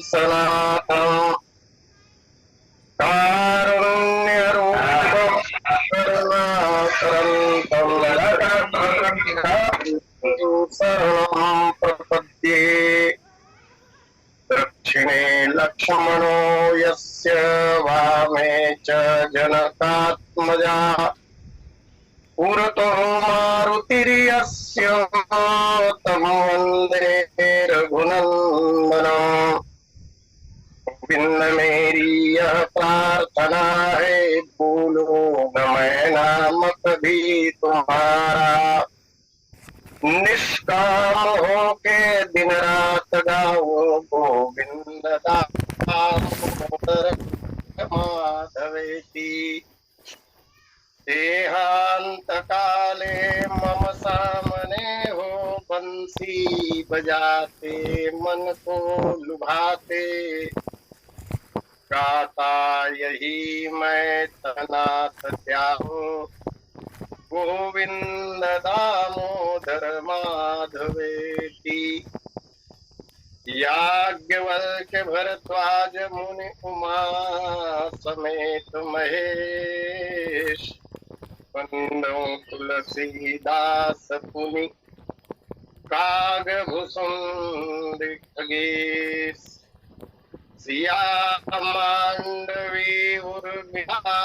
सनातनम् कारुण्यरूपं करुणाकरन्तम् शरणं प्रपद्ये। दक्षिणे लक्ष्मणो यस्य वामे च जनकात्मजा पुरतो मारुतिर्यस्य तं वन्दे रघुनन्दनम्। गोविंद मेरी यह प्रार्थना है, भूलो न मैं नाम कभी तुम्हारा। निष्काम हो के दिन रात गाओ गोविंद दामोदर माधवेति। देहांत काले मम सामने हो बंसी बजाते मन को लुभाते। गाता यही मैं तनाथ त्यागो गोविंद दामोदर माधवेति। याज्ञवल्क्य भरद्वाज मुनि उमा समेत महेश बंदो तुलसीदास पुनि कागभूषुंड खगेश। सिया मांडवी उर्मिला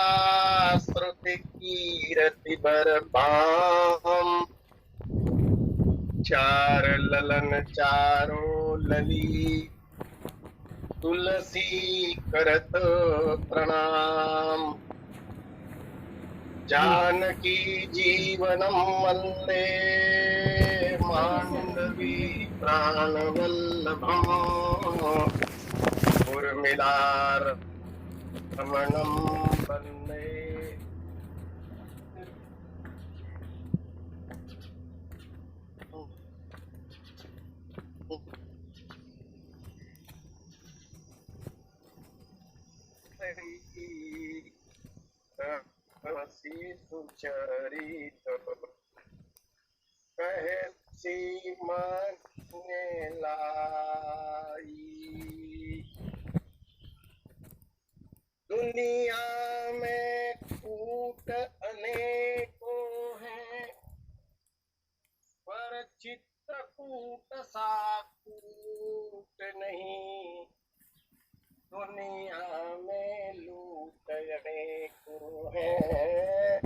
श्रुति कीरति बरबाम। चार ललन चारो लली तुलसी करत प्रणाम। जानकी जीवनम वंदे मांडवी प्राणवल्लभम। उर्मिला रमणं वन्दे। सुचरित कहे सीमने लाई। दुनिया में कूट अनेकों हैं, पर चित्त कूट सा कूट नहीं। दुनिया में लूट अनेकों हैं,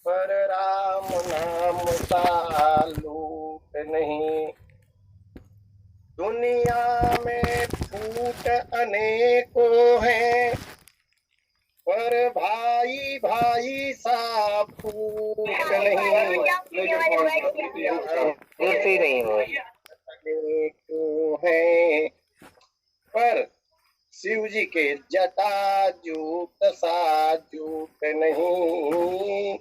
पर राम नाम सा लूट नहीं। दुनिया में फूट अनेकों हैं, पर भाई भाई सा फूट नहीं। है पर शिव जी के जटा जूट सा जूट नहीं।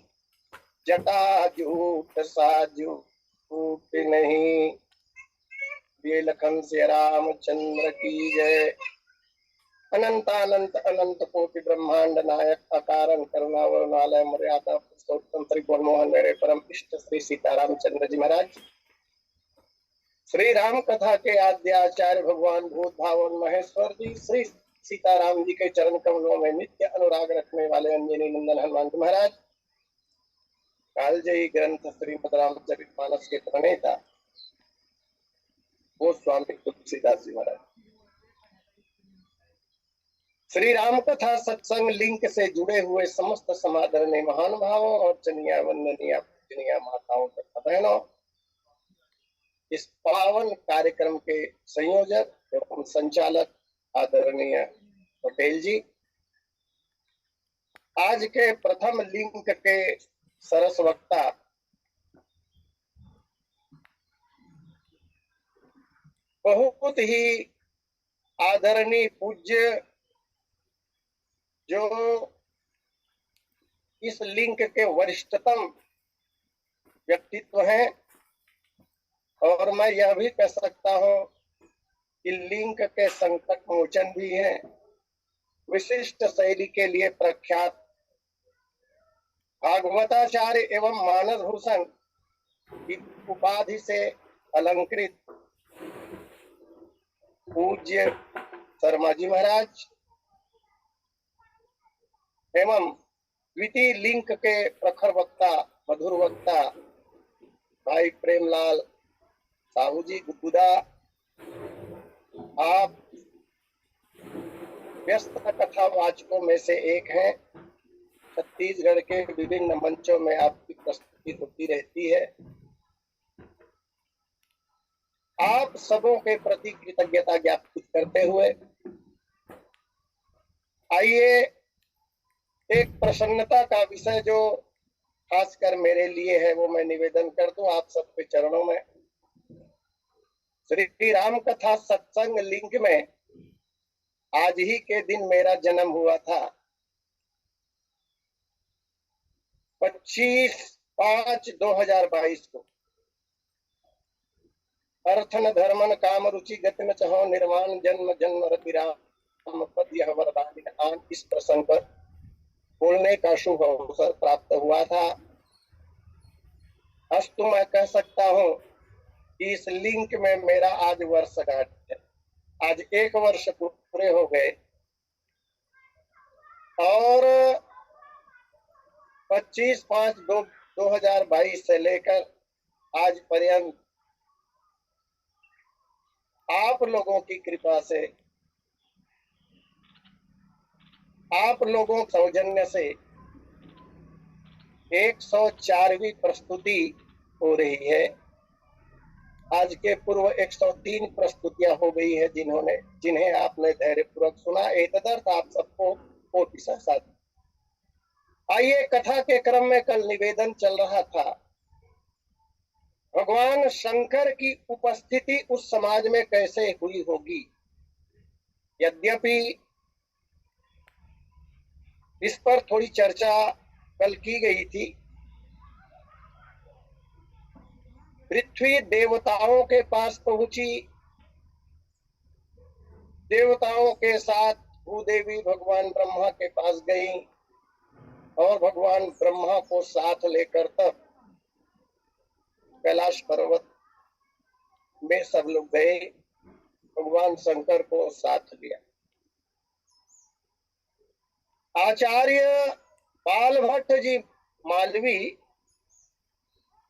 जटा जूट सा जूट नहीं। ये लखन से रामचंद्र की जय। अनंतानंत अनंत कोटि ब्रह्मांड नायक अकारण करुणा वरुणालय मर्यादा पुरुषोत्तम त्रिभुवन मोहन मेरे परम इष्ट श्री सीतारामचंद्र जी महाराज। श्री राम कथा के आद्याचार्य भगवान भूत भावन महेश्वर जी श्री सीताराम जी के चरण कमलों में नित्य अनुराग रखने वाले अंजनी नंदन हनुमान जी महाराज। कालजयी ग्रंथ श्रीमद रामचरितमानस के प्रणेता वो स्वामी तुलसीदास जी महाराज। श्री राम कथा सत्संग लिंक से जुड़े हुए समस्त समादरणीय महानुभावों और चनिया वंदनीय पूजनीय माताओं तथा बहनों, इस पावन कार्यक्रम के संयोजक एवं संचालक आदरणीय पटेल जी, आज के प्रथम लिंक के सरस वक्ता बहुत ही आदरणीय पूज्य जो इस लिंक के वरिष्ठतम व्यक्तित्व हैं, और मैं यह भी कह सकता हूं कि लिंक के संकट मोचन भी हैं। विशिष्ट शैली के लिए प्रख्यात भागवताचार्य एवं मानस भूषण की उपाधि से अलंकृत पूज्य शर्मा जी महाराज एवं द्वितीय लिंक के प्रखर वक्ता, मधुर वक्ता भाई प्रेमलाल साहू जी गुदा, आप व्यस्त कथावाचकों में से एक हैं। छत्तीसगढ़ के विभिन्न मंचों में आपकी प्रस्तुति होती रहती है। आप सबों के प्रति कृतज्ञता ज्ञापित करते हुए आइए एक प्रसन्नता का विषय जो खासकर मेरे लिए है वो मैं निवेदन कर दूं आप सबके चरणों में। श्री राम कथा सत्संग लिंक में आज ही के दिन मेरा जन्म हुआ था। 25/5/2022 को अर्थन धर्मन काम रुचि गति न चहो निर्वाण जन्म जन्म रति राम पद यह वरदान इस प्रसंग पर बोलने का शुभ अवसर प्राप्त हुआ था। आज तो मैं कह सकता हूँ कि इस लिंक में मेरा आज वर्षगांठ है। आज 1 वर्ष पूरे हो गए और 25/5/2022 से लेकर आज पर्यंत आप लोगों की कृपा से, आप लोगों के सौजन्य से 104वीं प्रस्तुति हो रही है। आज के पूर्व 103 प्रस्तुतियां हो गई है जिन्हें आपने धैर्यपूर्वक सुना। एतदर्थ आप सबको कोटि सहसाद। आइए कथा के क्रम में कल निवेदन चल रहा था, भगवान शंकर की उपस्थिति उस समाज में कैसे हुई होगी। यद्यपि इस पर थोड़ी चर्चा कल की गई थी। पृथ्वी देवताओं के पास पहुंची, देवताओं के साथ भूदेवी भगवान ब्रह्मा के पास गई और भगवान ब्रह्मा को साथ लेकर तब कैलाश पर्वत में सब लोग गए, भगवान शंकर को साथ लिया। आचार्य बालभट्ट जी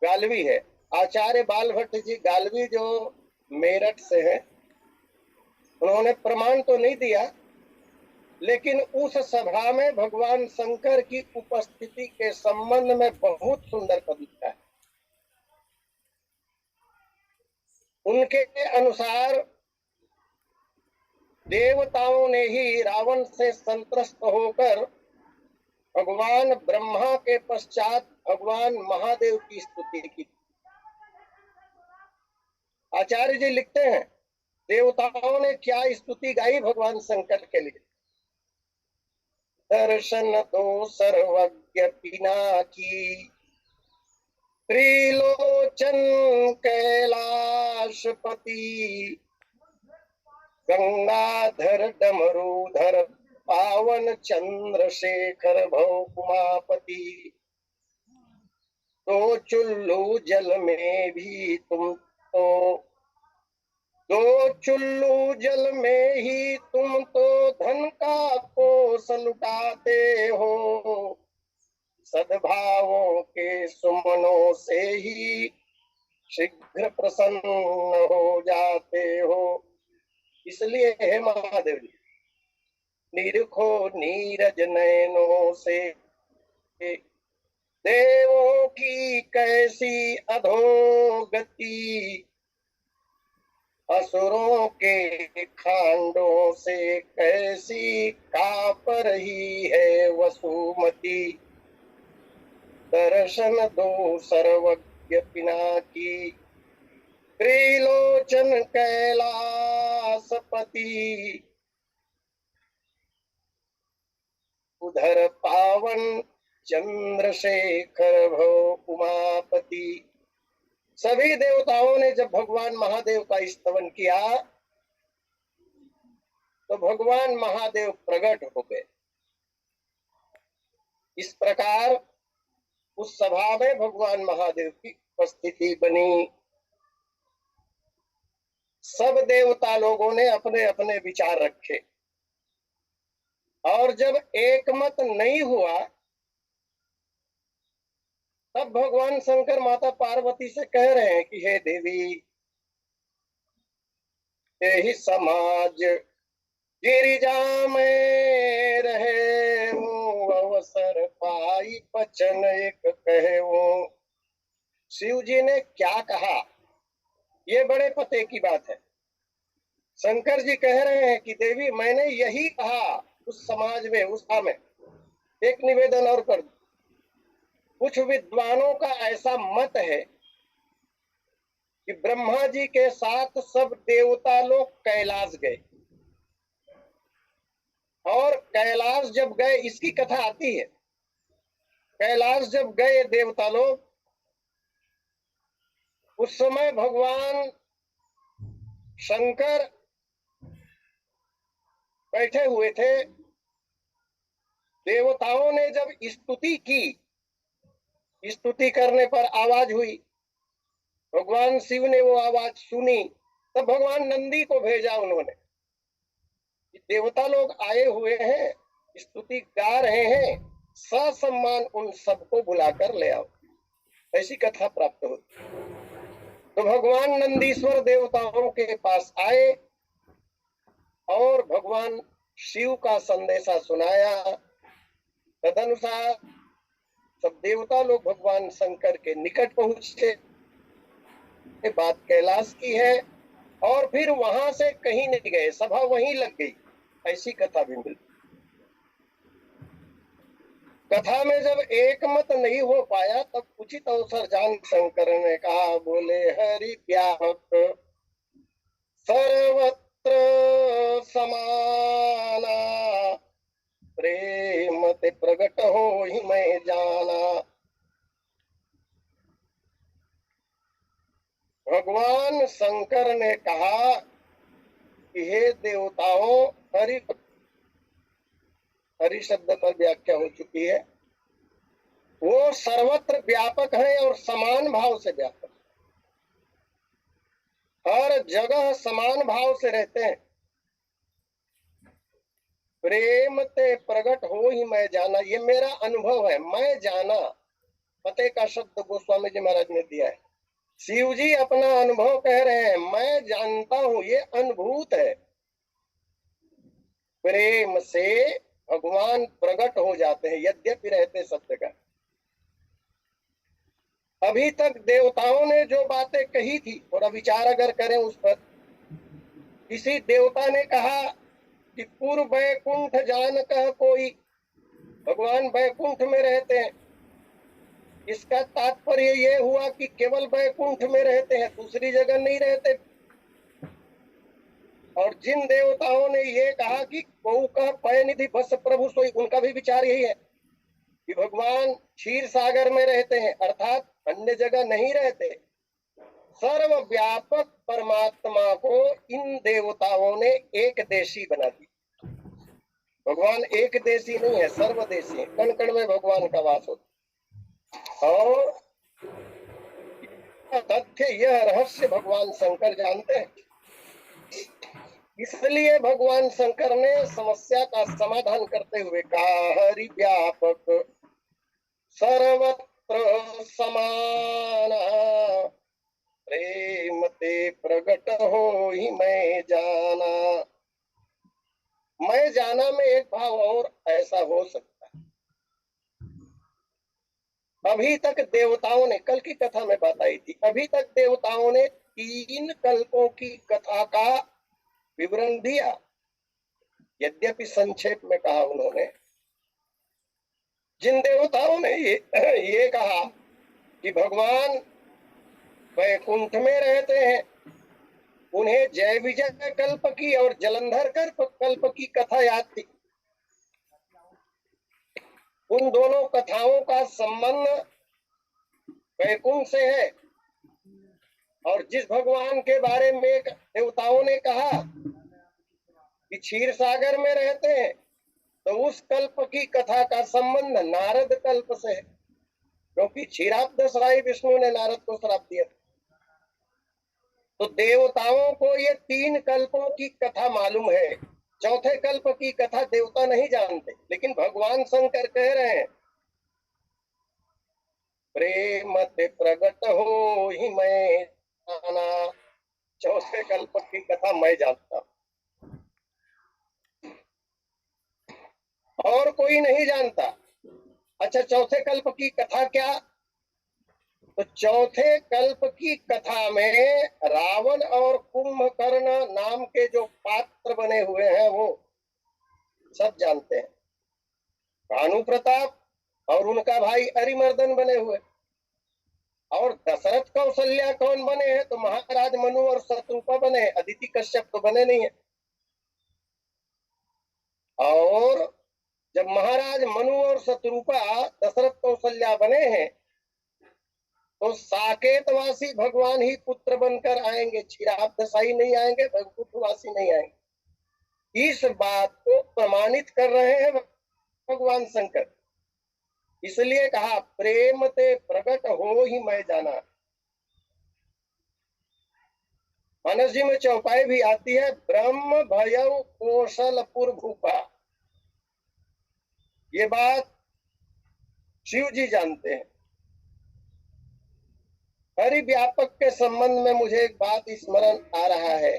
गालवी है, आचार्य बालभट्ट जी गालवी जो मेरठ से है, उन्होंने प्रमाण तो नहीं दिया लेकिन उस सभा में भगवान शंकर की उपस्थिति के संबंध में बहुत सुंदर कविता है। उनके अनुसार देवताओं ने ही रावण से संत्रस्त होकर भगवान ब्रह्मा के पश्चात भगवान महादेव की स्तुति की। आचार्य जी लिखते हैं, देवताओं ने क्या स्तुति गाई भगवान शंकर के लिए। दर्शन दो सर्वज्ञ पिनाकी, त्रिलोचन कैलाशपति, गंगाधर डमरूधर पावन चंद्रशेखर भव उमापति। तो चुल्लू जल में भी तुम तो, दो चुल्लू जल में ही तुम तो धन का कोष लुटाते हो, सद्भावों के सुमनों से ही शीघ्र प्रसन्न हो जाते हो। इसलिए हे महादेव जी, निरखो नीरज नयनों से देवों की कैसी अधोगति, असुरों के खांडों से कैसी काप रही है वसुमती। दर्शन दो सर्वज्ञ पिनाकी, त्रिलोचन कैलासपति। उधर पावन चंद्रशेखर भव उमापति। सभी देवताओं ने जब भगवान महादेव का स्तवन किया तो भगवान महादेव प्रकट हो गए। इस प्रकार उस सभा में भगवान महादेव की उपस्थिति बनी। सब देवता लोगों ने अपने अपने विचार रखे और जब एकमत नहीं हुआ तब भगवान शंकर माता पार्वती से कह रहे हैं कि हे देवी, यही समाज गिरिजा में रहे अवसर पाई बचन एक कहे वो। शिव जी ने क्या कहा, ये बड़े पते की बात है। शंकर जी कह रहे हैं कि देवी, मैंने यही कहा उस समाज में, उस में एक निवेदन और कर दूं। कुछ विद्वानों का ऐसा मत है कि ब्रह्मा जी के साथ सब देवता लोग कैलाश गए, और कैलाश जब गए, इसकी कथा आती है, कैलाश जब गए देवता लोग, उस समय भगवान शंकर बैठे हुए थे। देवताओं ने जब स्तुति की, स्तुति करने पर आवाज हुई, भगवान शिव ने वो आवाज सुनी, तब भगवान नंदी को भेजा उन्होंने। देवता लोग आए हुए हैं, स्तुति गा रहे हैं, ससम्मान उन सबको बुलाकर ले आओ, ऐसी कथा प्राप्त होती। तो भगवान नंदीश्वर देवताओं के पास आए और भगवान शिव का संदेशा सुनाया। तदनुसार सब देवता लोग भगवान शंकर के निकट पहुंचे। बात कैलाश की है और फिर वहां से कहीं नहीं गए, सभा वहीं लग गई, ऐसी कथा भी मिलती। कथा में जब एक मत नहीं हो पाया तब उचित अवसर जान शंकर ने कहा, बोले हरि व्यापक सर्वत्र समाना, प्रेम ते प्रगट हो ही मैं जाना। भगवान शंकर ने कहा कि हे देवताओं, हरि शब्द पर व्याख्या हो चुकी है, वो सर्वत्र व्यापक है और समान भाव से व्यापक, हर जगह समान भाव से रहते हैं। प्रेम ते प्रगट हो ही मैं जाना, ये मेरा अनुभव है, मैं जाना। पते का शब्द गोस्वामी जी महाराज ने दिया है। शिव जी अपना अनुभव कह रहे हैं, मैं जानता हूं, ये अनुभूत है। प्रेम से भगवान प्रकट हो जाते हैं, यद्यपि रहते सब जगह। अभी तक देवताओं ने जो बातें कही थी, थोड़ा विचार अगर करें उस पर, किसी देवता ने कहा कि पूर्व वैकुंठ जान कह कोई, भगवान वैकुंठ में रहते हैं। इसका तात्पर्य ये हुआ कि केवल वैकुंठ में रहते हैं, दूसरी जगह नहीं रहते। और जिन देवताओं ने ये कहा कि बहु कह पय निधि बस प्रभु सोई, उनका भी विचार यही है कि भगवान क्षीर सागर में रहते हैं, अर्थात अन्य जगह नहीं रहते। सर्वव्यापक परमात्मा को इन देवताओं ने एक देशी बना दिया। भगवान एक देशी नहीं है, सर्वदेशी है, कण कण में भगवान का वास होता। और तथ्य, यह रहस्य भगवान शंकर जानते हैं, इसलिए भगवान शंकर ने समस्या का समाधान करते हुए कहा, हरि व्यापक सर्वत्र समान, प्रेम ते प्रगट हो ही मैं जाना। मैं जाना में एक भाव और ऐसा हो सकता है। अभी तक देवताओं ने, कल की कथा में बात आई थी, अभी तक देवताओं ने 3 कल्पों की कथा का विवरण दिया, यद्यपि संक्षेप में कहा उन्होंने। जिन देवताओं ने ये कहा कि भगवान वैकुंठ में रहते हैं, उन्हें जय विजय कल्प की और जलंधर कल्प की कथा याद थी। उन दोनों कथाओं का संबंध वैकुंठ से है, और जिस भगवान के बारे में देवताओं ने कहा कि क्षीर सागर में रहते हैं, तो उस कल्प की कथा का संबंध नारद कल्प से है, क्योंकि क्षीराब्द सराय विष्णु ने नारद को श्राप दिया। तो देवताओं को ये 3 कल्पों की कथा मालूम है, चौथे कल्प की कथा देवता नहीं जानते, लेकिन भगवान शंकर कह रहे हैं प्रेम ते प्रगट हो ही मैं जाना, चौथे कल्प की कथा मैं जानता, और कोई नहीं जानता। अच्छा, चौथे कल्प की कथा क्या? तो चौथे कल्प की कथा में रावण और कुंभकर्ण नाम के जो पात्र बने हुए हैं वो सब जानते हैं। भानु प्रताप और उनका भाई अरिमर्दन बने हुए, और दशरथ कौशल्या कौन बने हैं? तो महाराज मनु और शत्रुपा बने, अदिति कश्यप तो बने नहीं है। और जब महाराज मनु और शत्रुपा दशरथ कौशल्या बने हैं तो साकेतवासी भगवान ही पुत्र बनकर आएंगे, क्षीराब दशाई नहीं आएंगे, भगवतवासी नहीं आएंगे। इस बात को प्रमाणित कर रहे हैं भगवान शंकर। इसलिए कहा प्रेम ते प्रकट हो ही मैं जाना। मानस जी में चौपाई भी आती है, ब्रह्म भयउ कौशलपुर भूपा। ये बात शिव जी जानते हैं। हरि व्यापक के संबंध में मुझे एक बात स्मरण आ रहा है।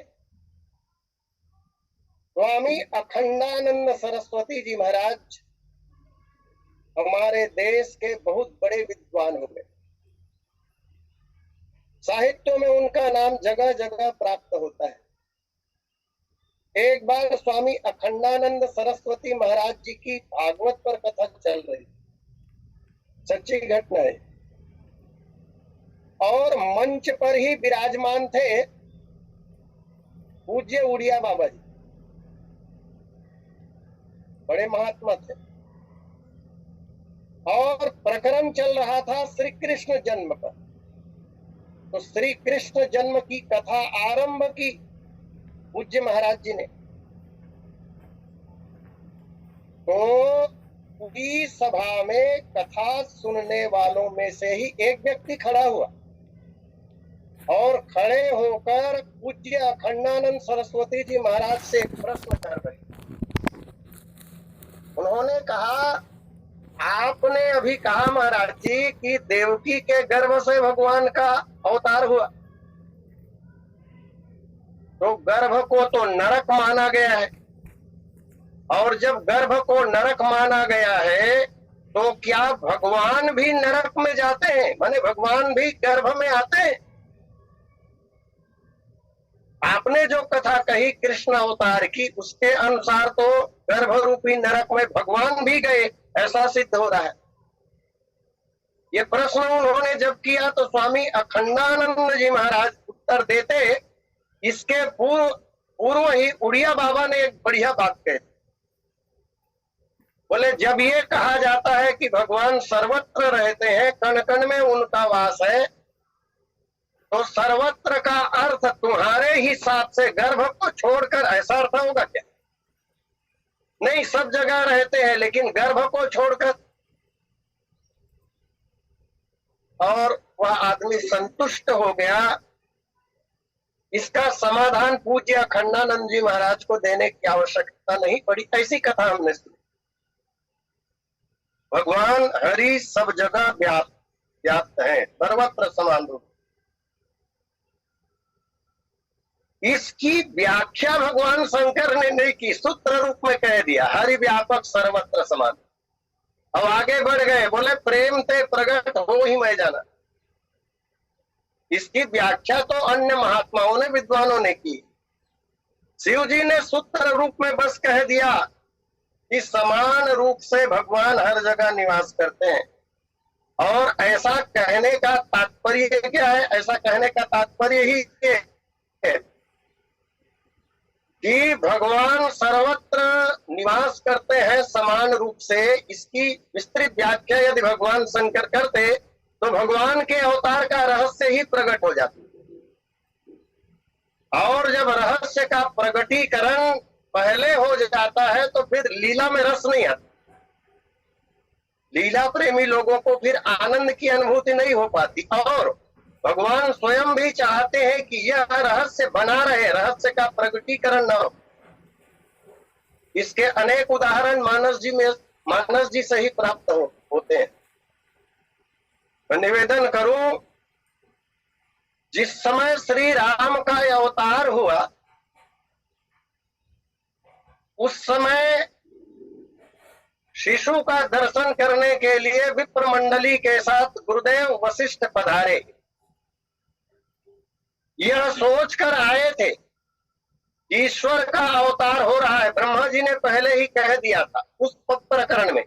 स्वामी अखंडानंद सरस्वती जी महाराज हमारे देश के बहुत बड़े विद्वान हो गए। साहित्यों में उनका नाम जगह जगह प्राप्त होता है। एक बार स्वामी अखंडानंद सरस्वती महाराज जी की भागवत पर कथा चल रही, सच्ची घटना है, और मंच पर ही विराजमान थे पूज्य उड़िया बाबा जी, बड़े महात्मा थे, और प्रकरण चल रहा था श्री कृष्ण जन्म पर। तो श्री कृष्ण जन्म की कथा आरंभ की पूज्य महाराज जी ने। तो पूरी सभा में कथा सुनने वालों में से ही एक व्यक्ति खड़ा हुआ और खड़े होकर पूज्य अखंडानंद सरस्वती जी महाराज से एक प्रश्न कर रहे। उन्होंने कहा, आपने अभी कहा महाराज जी कि देवकी के गर्भ से भगवान का अवतार हुआ, तो गर्भ को तो नरक माना गया है, और जब गर्भ को नरक माना गया है तो क्या भगवान भी नरक में जाते हैं? माने भगवान भी गर्भ में आते हैं? आपने जो कथा कही कृष्ण अवतार की, उसके अनुसार तो गर्भ रूपी नरक में भगवान भी गए, ऐसा सिद्ध हो रहा है। ये प्रश्न उन्होंने जब किया तो स्वामी अखंडानंद जी महाराज उत्तर देते, इसके पूर्व ही उड़िया बाबा ने एक बढ़िया बात कही। बोले, जब ये कहा जाता है कि भगवान सर्वत्र रहते हैं, कण कण में उनका वास है, तो सर्वत्र का अर्थ तुम्हारे हिसाब से गर्भ को छोड़कर ऐसा अर्थ होगा क्या? नहीं, सब जगह रहते हैं लेकिन गर्भ को छोड़कर। और वह आदमी संतुष्ट हो गया। इसका समाधान पूज्य अखंडानंद जी महाराज को देने की आवश्यकता नहीं पड़ी। ऐसी कथा हमने सुनी। भगवान हरि सब जगह व्याप्त है, सर्वत्र समान रूप। इसकी व्याख्या भगवान शंकर ने नहीं की, सूत्र रूप में कह दिया, हरि व्यापक सर्वत्र समान। अब आगे बढ़ गए, बोले प्रेम ते प्रगट हो ही मैं जाना। इसकी व्याख्या तो अन्य महात्माओं ने, विद्वानों ने की। शिव जी ने सूत्र रूप में बस कह दिया कि समान रूप से भगवान हर जगह निवास करते हैं। और ऐसा कहने का तात्पर्य क्या है? ऐसा कहने का तात्पर्य ही है कि भगवान सर्वत्र निवास करते हैं समान रूप से। इसकी विस्तृत व्याख्या यदि भगवान शंकर करते तो भगवान के अवतार का रहस्य ही प्रकट हो जाता। और जब रहस्य का प्रकटीकरण पहले हो जाता है तो फिर लीला में रस नहीं आता। लीला प्रेमी लोगों को फिर आनंद की अनुभूति नहीं हो पाती। और भगवान स्वयं भी चाहते हैं कि यह रहस्य बना रहे, रहस्य का प्रकटीकरण न हो। इसके अनेक उदाहरण मानस जी से ही प्राप्त होते हैं। मैं निवेदन करूं, जिस समय श्री राम का अवतार हुआ उस समय शिशु का दर्शन करने के लिए विप्र मंडली के साथ गुरुदेव वशिष्ठ पधारे। यह सोचकर आए थे ईश्वर का अवतार हो रहा है। ब्रह्मा जी ने पहले ही कह दिया था उस प्रकरण में।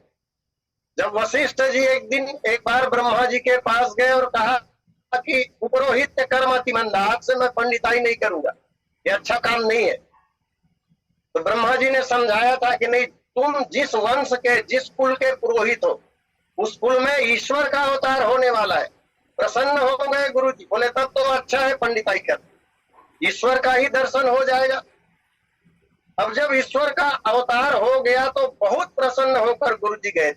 जब वशिष्ठ जी एक बार ब्रह्मा जी के पास गए और कहा कि पुरोहित कर्म अति मंदा, आज से मैं पंडिताई नहीं करूंगा, ये अच्छा काम नहीं है। तो ब्रह्मा जी ने समझाया था कि नहीं, तुम जिस वंश के, जिस कुल के पुरोहित हो, उस कुल में ईश्वर का अवतार होने वाला है। प्रसन्न हो गए गुरु जी, बोले तब तो अच्छा है पंडिताई कर, ईश्वर का ही दर्शन हो जाएगा। अब जब ईश्वर का अवतार हो गया तो बहुत प्रसन्न होकर गुरु जी गए।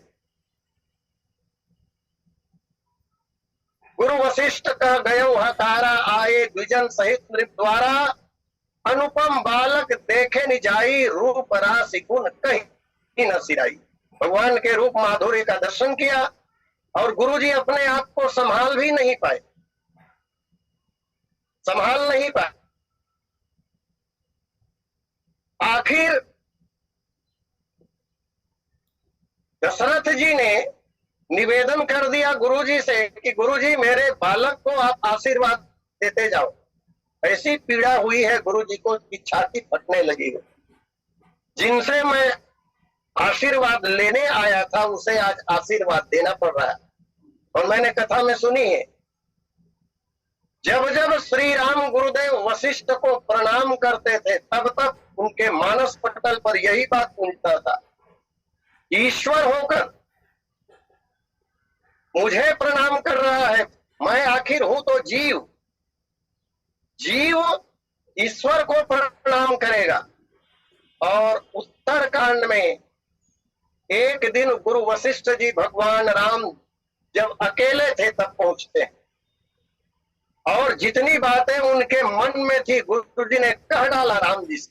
गुरु वशिष्ठ कह गए हकारा, आए द्विजन सहित नृप द्वारा, अनुपम बालक देखे निजाई, रूप राशि गुण कहीं न सिराई। भगवान के रूप माधुर्य का दर्शन किया और गुरुजी अपने आप को संभाल भी नहीं पाए, संभाल नहीं पाए। आखिर दशरथ जी ने निवेदन कर दिया गुरुजी से कि गुरुजी मेरे बालक को आप आशीर्वाद देते जाओ। ऐसी पीड़ा हुई है गुरुजी को कि छाती फटने लगी है। जिनसे मैं आशीर्वाद लेने आया था उसे आज आशीर्वाद देना पड़ रहा है। और मैंने कथा में सुनी है, जब जब श्री राम गुरुदेव वशिष्ठ को प्रणाम करते थे तब तब उनके मानस पटल पर यही बात पूछता था, ईश्वर होकर मुझे प्रणाम कर रहा है, मैं आखिर हूं तो जीव, जीव ईश्वर को प्रणाम करेगा। और उत्तर कांड में एक दिन गुरु वशिष्ठ जी भगवान राम जब अकेले थे तब पहुंचते हैं और जितनी बातें उनके मन में थी गुरु जी ने कह डाला राम जी से।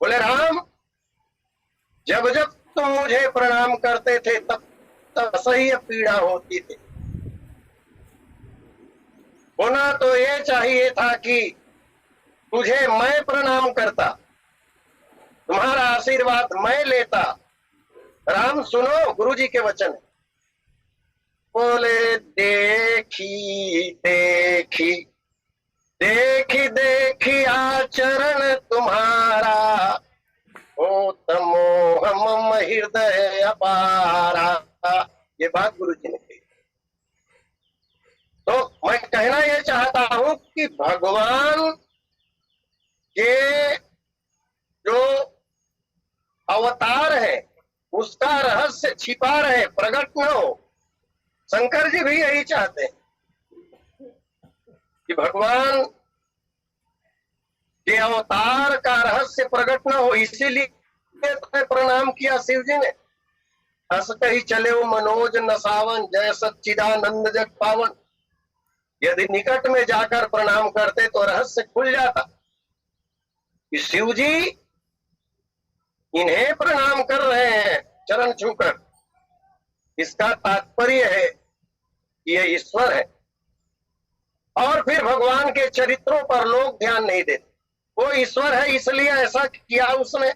बोले राम, जब जब तुम मुझे प्रणाम करते थे तब तब असह्य पीड़ा होती थी। होना तो ये चाहिए था कि तुझे मैं प्रणाम करता, तुम्हारा आशीर्वाद मैं लेता। राम सुनो गुरुजी के वचन। बोले देखी देखी देखी देखी आचरण तुम्हारा, ओ तमोह मम हृदय अपारा। ये बात गुरुजी ने कही। तो मैं कहना यह चाहता हूं कि भगवान के जो अवतार है उसका रहस्य छिपा रहे, प्रकट न हो। शंकर जी भी यही चाहते हैं कि भगवान के अवतार का रहस्य प्रकट न हो, इसीलिए प्रणाम किया शिव जी ने। हस कही चले वो मनोज नसावन, जय सच्चिदानंद जग पावन। यदि निकट में जाकर प्रणाम करते तो रहस्य खुल जाता कि शिव जी इन्हें प्रणाम कर रहे हैं चरण छूकर। इसका तात्पर्य है कि यह ईश्वर है। और फिर भगवान के चरित्रों पर लोग ध्यान नहीं देते। वो ईश्वर है इसलिए ऐसा किया उसने,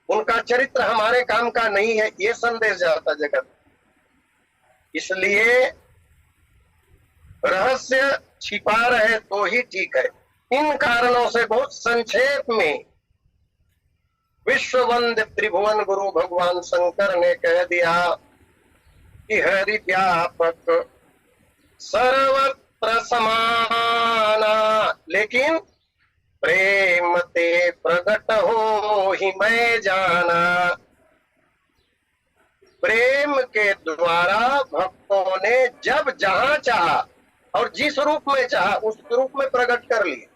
उनका चरित्र हमारे काम का नहीं है, ये संदेश जाता जगत। इसलिए रहस्य छिपा रहे तो ही ठीक है। इन कारणों से बहुत संक्षेप में विश्व वंद्य त्रिभुवन गुरु भगवान शंकर ने कह दिया कि हरि व्यापक सर्वत्र समाना, लेकिन प्रेम ते प्रकट हो ही मैं जाना। प्रेम के द्वारा भक्तों ने जब जहां चाहा और जिस रूप में चाहा उस रूप में प्रकट कर लिए।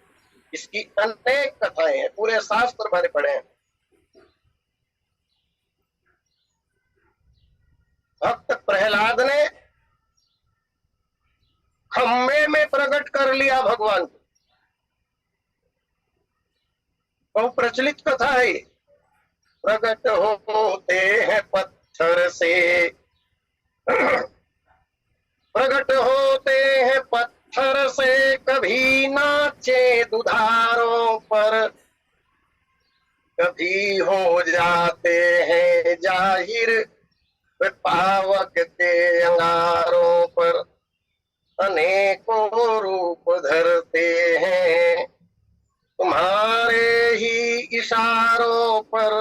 इसकी अनेक कथाएं हैं, पूरे शास्त्र भरे पड़े हैं। भक्त प्रहलाद ने खम्भे में प्रकट कर लिया भगवान को। बहुत प्रचलित कथा है। प्रकट होते हैं पत्थर से, प्रकट होते हैं पत्थर से, कभी नाचे दुधारों पर, कभी हो जाते हैं जाहिर पावक के अंगारों पर, अनेकों रूप धरते हैं तुम्हारे ही इशारों पर,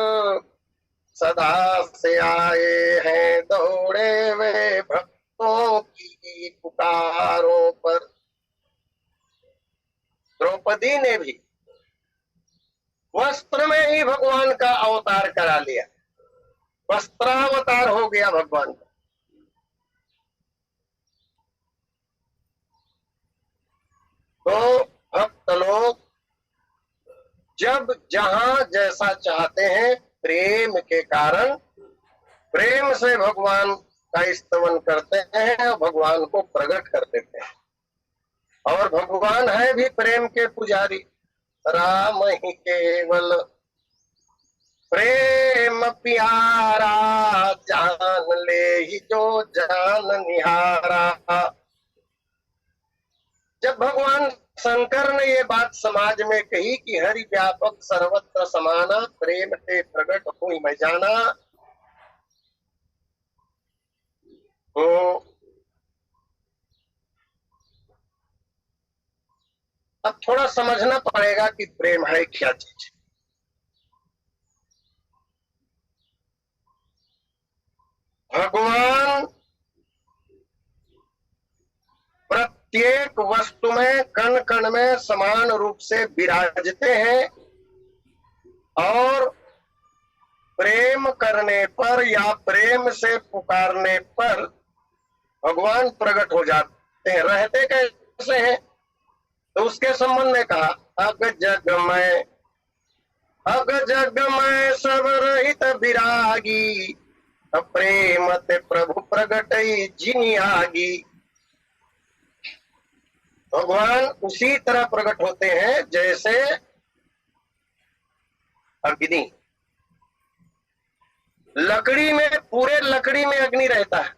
सदा से आए हैं दौड़े वे भक्तों की पुकारों पर। द्रौपदी ने भी वस्त्र में ही भगवान का अवतार करा लिया, वस्त्रावतार हो गया भगवान का। तो भक्त लोग जब जहां जैसा चाहते हैं, प्रेम के कारण प्रेम से भगवान का स्तवन करते हैं और भगवान को प्रकट कर देते हैं। और भगवान है भी प्रेम के पुजारी। राम ही केवल प्रेम प्यारा, जान ले ही जो जान निहारा। जब भगवान शंकर ने ये बात समाज में कही कि हरि व्यापक सर्वत्र समाना, प्रेम से प्रकट हुई मैं जाना, तो अब थोड़ा समझना पड़ेगा कि प्रेम है क्या चीज। भगवान प्रत्येक वस्तु में कण कण में समान रूप से विराजते हैं और प्रेम करने पर या प्रेम से पुकारने पर भगवान प्रकट हो जाते हैं। रहते कैसे हैं तो उसके संबंध में कहा, अग जग में सब रहित विरागी, प्रेम ते प्रभु प्रगट जिनि आगी। भगवान उसी तरह प्रकट होते हैं जैसे अग्नि। लकड़ी में, पूरे लकड़ी में अग्नि रहता है,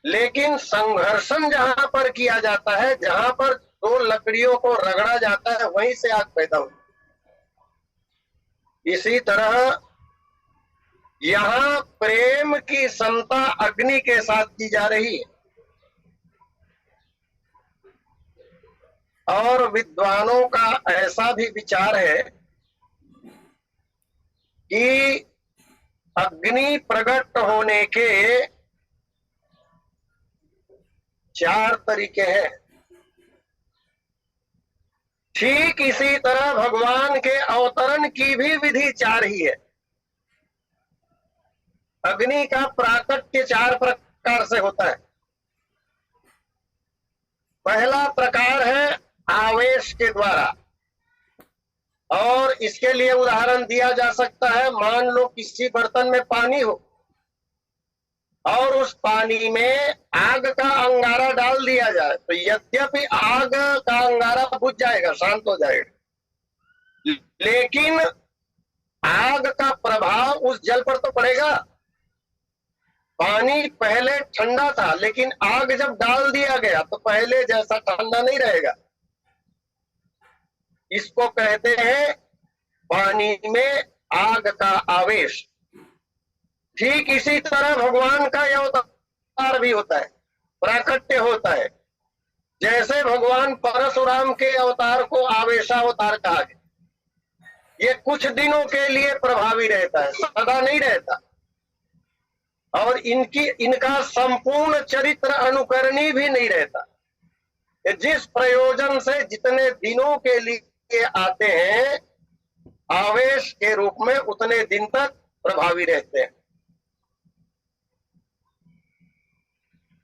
लेकिन संघर्षण जहां पर किया जाता है, जहां पर दो लकड़ियों को रगड़ा जाता है, वहीं से आग पैदा होती है। इसी तरह यहाँ प्रेम की समता अग्नि के साथ की जा रही है। और विद्वानों का ऐसा भी विचार है कि अग्नि प्रकट होने के 4 तरीके हैं। ठीक इसी तरह भगवान के अवतरण की भी विधि 4 ही है। अग्नि का प्राकट्य 4 प्रकार से होता है। पहला प्रकार है आवेश के द्वारा, और इसके लिए उदाहरण दिया जा सकता है, मान लो किसी बर्तन में पानी हो और उस पानी में आग का अंगारा डाल दिया जाए, तो यद्यपि आग का अंगारा बुझ जाएगा, शांत हो जाएगा, लेकिन आग का प्रभाव उस जल पर तो पड़ेगा। पानी पहले ठंडा था, लेकिन आग जब डाल दिया गया तो पहले जैसा ठंडा नहीं रहेगा। इसको कहते हैं पानी में आग का आवेश। ठीक इसी तरह भगवान का यह अवतार भी होता है, प्राकट्य होता है। जैसे भगवान परशुराम के अवतार को आवेशावतार कहा गया, ये कुछ दिनों के लिए प्रभावी रहता है, सदा नहीं रहता। और इनका संपूर्ण चरित्र अनुकरणीय भी नहीं रहता। जिस प्रयोजन से जितने दिनों के लिए आते हैं, आवेश के रूप में उतने दिन तक प्रभावी रहते हैं।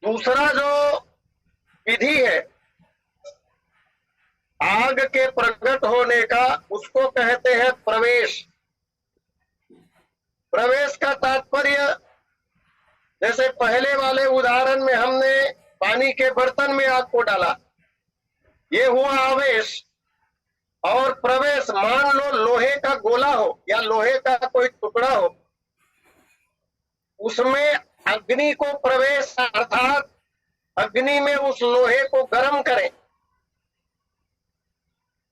दूसरा जो विधि है आग के प्रकट होने का, उसको कहते हैं प्रवेश। प्रवेश का तात्पर्य, जैसे पहले वाले उदाहरण में हमने पानी के बर्तन में आग को डाला, ये हुआ आवेश। और प्रवेश, मान लो लोहे का गोला हो या लोहे का कोई टुकड़ा हो, उसमें अग्नि को प्रवेश अर्थात अग्नि में उस लोहे को गर्म करें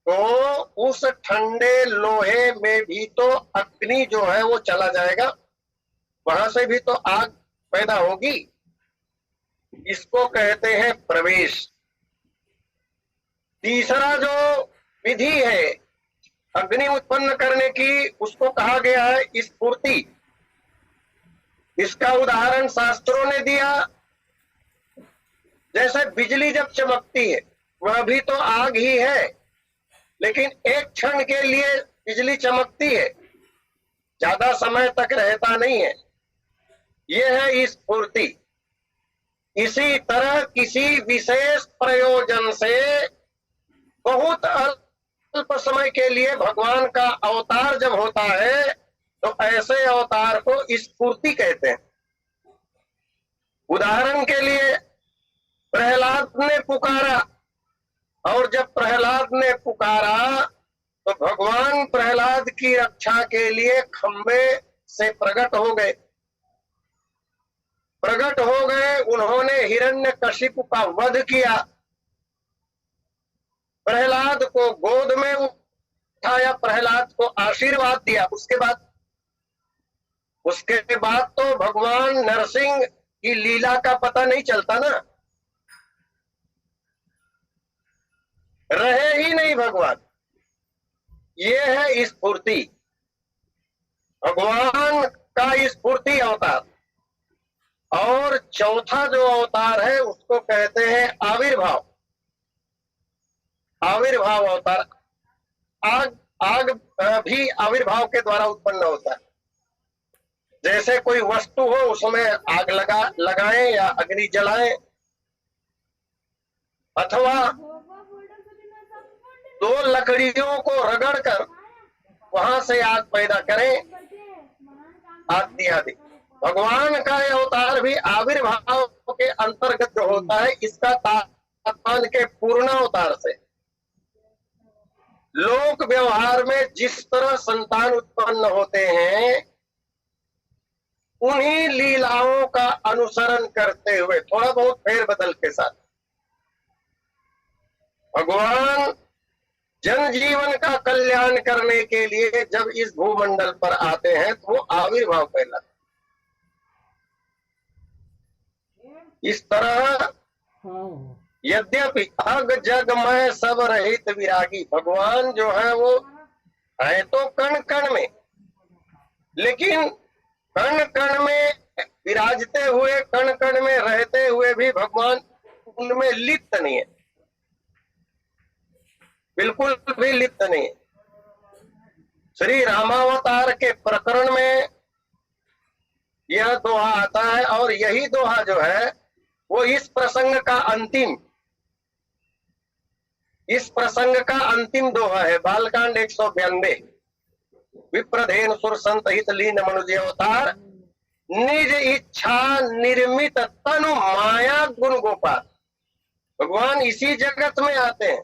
तो उस ठंडे लोहे में भी तो अग्नि जो है वो चला जाएगा, वहां से भी तो आग पैदा होगी। इसको कहते हैं प्रवेश। तीसरा जो विधि है अग्नि उत्पन्न करने की, उसको कहा गया है स्फूर्ति। इसका उदाहरण शास्त्रों ने दिया, जैसे बिजली जब चमकती है वह भी तो आग ही है, लेकिन एक क्षण के लिए बिजली चमकती है, ज्यादा समय तक रहता नहीं है, यह है स्फूर्ति। इसी तरह किसी विशेष प्रयोजन से बहुत अल्प समय के लिए भगवान का अवतार जब होता है तो ऐसे अवतार को स्फूर्ति कहते हैं। उदाहरण के लिए प्रहलाद ने पुकारा, और जब प्रहलाद ने पुकारा तो भगवान प्रहलाद की रक्षा के लिए खंबे से प्रकट हो गए। उन्होंने हिरण्यकशिपु का वध किया, प्रहलाद को गोद में उठाया, प्रहलाद को आशीर्वाद दिया। उसके बाद तो भगवान नरसिंह की लीला का पता नहीं चलता ना, रहे ही नहीं भगवान। ये है स्फूर्ति, भगवान का स्फूर्ति अवतार। और चौथा जो अवतार है उसको कहते हैं आविर्भाव। आविर्भाव अवतार, आग भी आविर्भाव के द्वारा उत्पन्न होता है। जैसे कोई वस्तु हो उसमें आग लगाएं या अग्नि जलाएं, अथवा दो लकड़ियों को रगड़कर वहां से आग पैदा करें, आदि आदि। भगवान का अवतार भी आविर्भाव के अंतर्गत जो होता है, इसका तात्पर्य के पूर्ण अवतार से लोक व्यवहार में जिस तरह संतान उत्पन्न होते हैं, उन्हीं लीलाओं का अनुसरण करते हुए थोड़ा बहुत फेरबदल के साथ भगवान जनजीवन का कल्याण करने के लिए जब इस भूमंडल पर आते हैं तो वो आविर्भाव कहलाता है। इस तरह यद्यपि अग जग में सब रहित विरागी, भगवान जो है वो है तो कण कण में, लेकिन कण कण में विराजते हुए, कण कण में रहते हुए भी भगवान उनमें लिप्त नहीं है, बिल्कुल भी लिप्त नहीं है। श्री रामावतार के प्रकरण में यह दोहा आता है, और यही दोहा जो है वो इस प्रसंग का अंतिम दोहा है। बालकांड 192। विप्रधेन सुर संत हित लीन मनुज अवतार, निज इच्छा निर्मित तनु माया गुण गोपाल। भगवान इसी जगत में आते हैं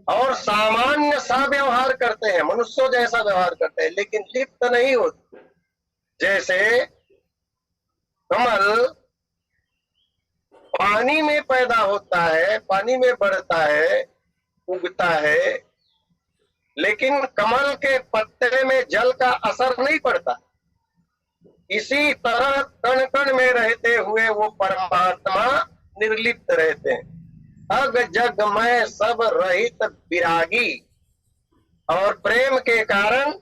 और सामान्य सा व्यवहार करते हैं, मनुष्यों जैसा व्यवहार करते हैं, लेकिन लिप्त नहीं होते। जैसे कमल पानी में पैदा होता है, पानी में बढ़ता है, उगता है, लेकिन कमल के पत्ते में जल का असर नहीं पड़ता। इसी तरह कण कण में रहते हुए वो परमात्मा निर्लिप्त रहते हैं। अग जग में सब रहित विरागी, और प्रेम के कारण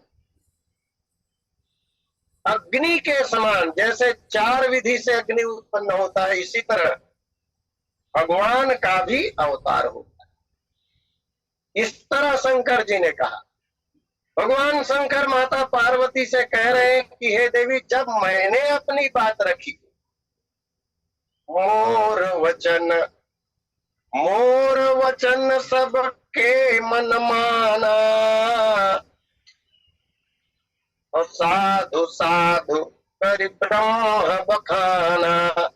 अग्नि के समान, जैसे 4 विधि से अग्नि उत्पन्न होता है, इसी तरह भगवान का भी अवतार होता है। इस तरह शंकर जी ने कहा। भगवान शंकर माता पार्वती से कह रहे हैं कि हे देवी, जब मैंने अपनी बात रखी, मोर वचन सबके मन माना, और साधु साधु कर ब्रह्म बखाना।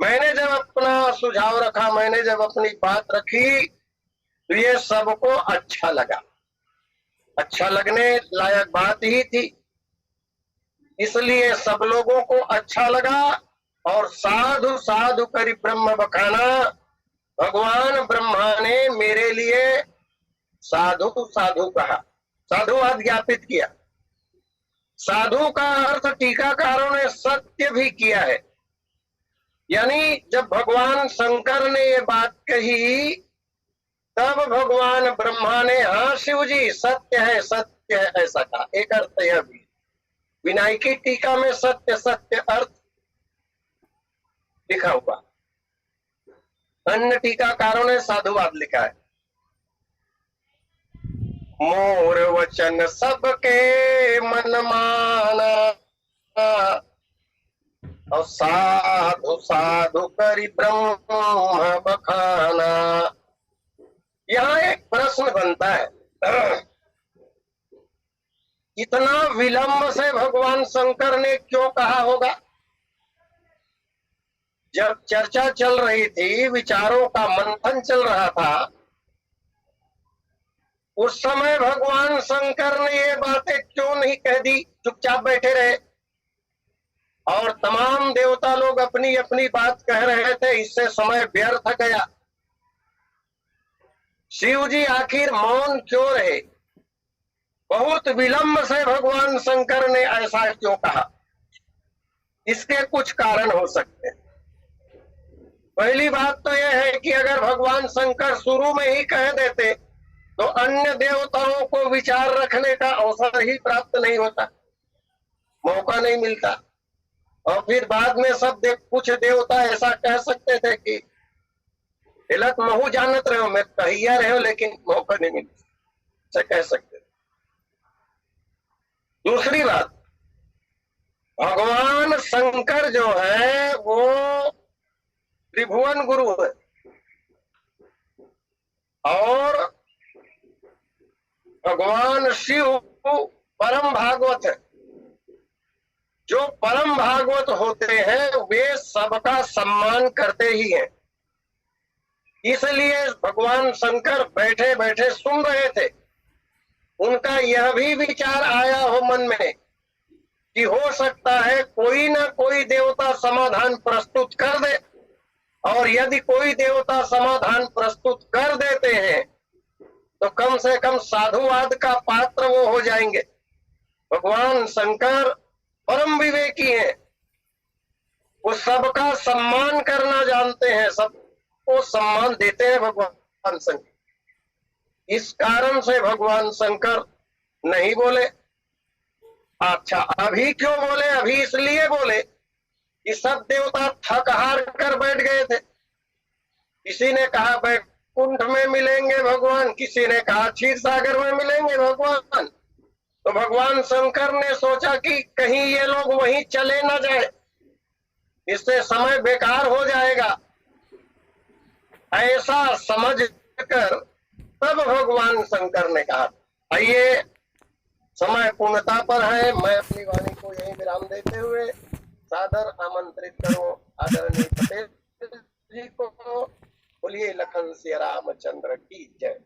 मैंने जब अपना सुझाव रखा, मैंने जब अपनी बात रखी तो ये सबको अच्छा लगा। अच्छा लगने लायक बात ही थी, इसलिए सब लोगों को अच्छा लगा। और साधु साधु करी ब्रह्म बखाना, भगवान ब्रह्मा ने मेरे लिए साधु साधु कहा, साधुवाद ज्ञापित किया। साधु का अर्थ टीकाकारों ने सत्य भी किया है। यानी जब भगवान शंकर ने ये बात कही तब भगवान ब्रह्मा ने हाँ शिव जी सत्य है ऐसा कहा। एक अर्थ यह भी, विनायकी टीका में सत्य सत्य अर्थ लिखा हुआ, अन्य टीकाकारों ने साधुवाद लिखा है। मोर वचन सबके मन माना, और साधु साधु करी ब्रह्म बखाना। यहाँ एक प्रश्न बनता है, इतना विलंब से भगवान शंकर ने क्यों कहा होगा? जब चर्चा चल रही थी, विचारों का मंथन चल रहा था, उस समय भगवान शंकर ने ये बातें क्यों नहीं कह दी, चुपचाप बैठे रहे? और तमाम देवता लोग अपनी अपनी बात कह रहे थे, इससे समय व्यर्थ गया। शिव जी आखिर मौन क्यों रहे? बहुत विलंब से भगवान शंकर ने ऐसा क्यों कहा? इसके कुछ कारण हो सकते हैं। पहली बात तो यह है कि अगर भगवान शंकर शुरू में ही कह देते तो अन्य देवताओं को विचार रखने का अवसर ही प्राप्त नहीं होता, मौका नहीं मिलता। और फिर बाद में सब कुछ देवता ऐसा कह सकते थे कि हिलत महू जानत रहे हो, मैं कहिया रहे हो, लेकिन मौका नहीं मिलता, ऐसा कह सकते थे। दूसरी बात, भगवान शंकर जो है वो त्रिभुवन गुरु है और भगवान शिव परम भागवत है। जो परम भागवत होते हैं वे सबका सम्मान करते ही हैं। इसलिए भगवान शंकर बैठे बैठे सुन रहे थे। उनका यह भी विचार आया हो मन में कि हो सकता है कोई ना कोई देवता समाधान प्रस्तुत कर दे, और यदि कोई देवता समाधान प्रस्तुत कर देते हैं तो कम से कम साधुवाद का पात्र वो हो जाएंगे। भगवान शंकर परम विवेकी हैं, वो सबका सम्मान करना जानते हैं, सबको सम्मान देते हैं भगवान शंकर। इस कारण से भगवान शंकर नहीं बोले। अच्छा, अभी क्यों बोले? अभी इसलिए बोले कि सब देवता थक हार कर बैठ गए थे। किसी ने कहा बैकुंठ में मिलेंगे भगवान, किसी ने कहा क्षीर सागर में मिलेंगे भगवान। तो भगवान शंकर ने सोचा कि कहीं ये लोग वहीं चले न जाए, इससे समय बेकार हो जाएगा। ऐसा समझकर तब भगवान शंकर ने कहा। आइए, समय पूर्णता पर है, मैं अपनी वाणी को यहीं विराम देते हुए सादर आमंत्रित करूं आदरणीय पटेल जी को। बोलिए लखन सिया रामचंद्र की जय।